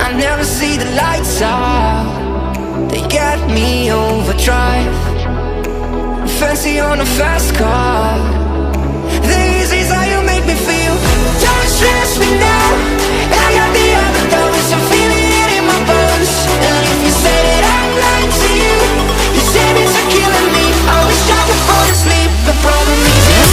I never see the lights out, they get me overdrive. Fancy on a fast car, this is how you make me feel. Don't stress me now, I got the overdose, I'm feeling it in my bones. And if you say that I'm lying to you, you say it's a killing me. I wish I could fall asleep, the problem is you.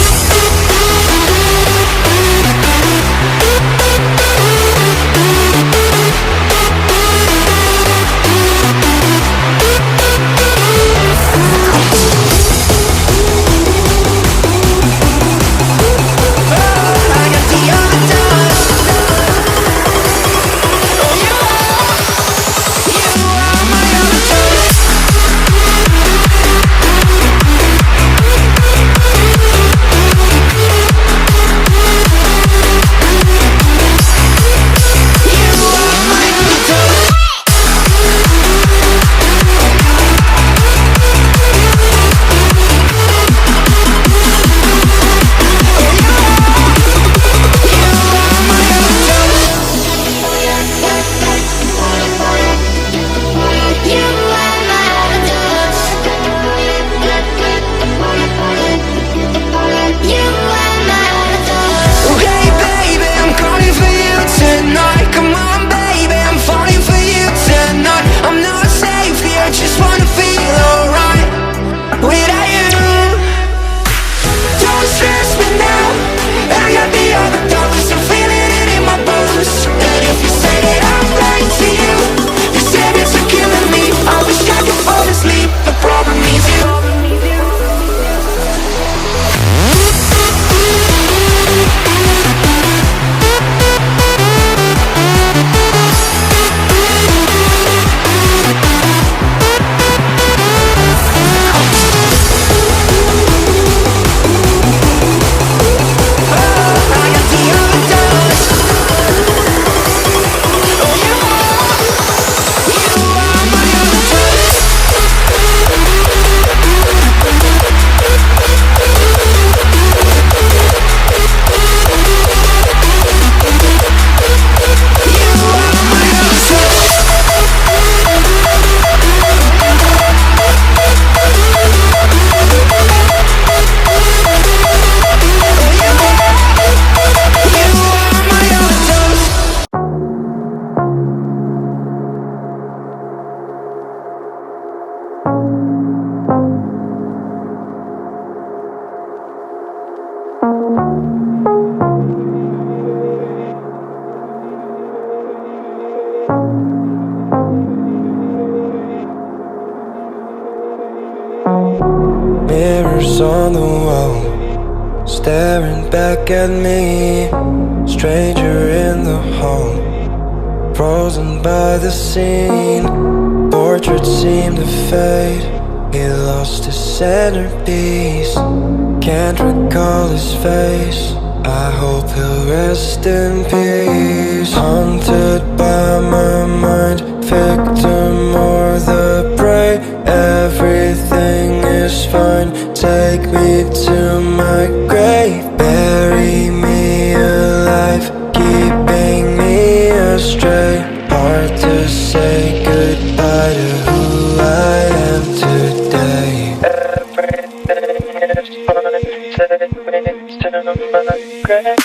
Mirrors on the wall, staring back at me. Stranger in the hall, frozen by the scene. Portraits seem to fade, he lost his centerpiece. Can't recall his face, I hope he'll rest in peace. Haunted by my mind, victim or the prey. Everything is fine, take me to my grave. Bury me alive, keeping me astray. Hard to say goodbye to who I am today. Everything is fine, take me to my grave.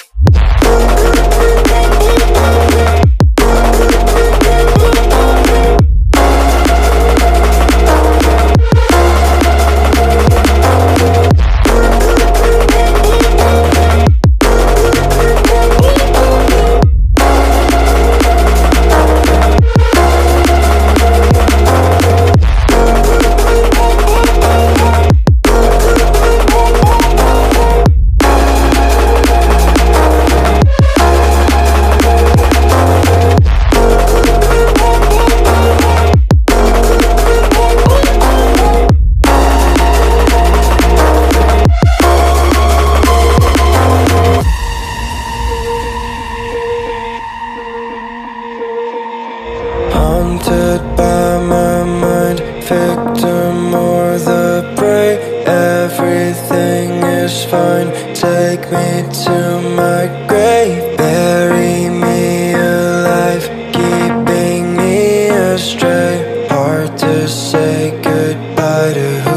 inside of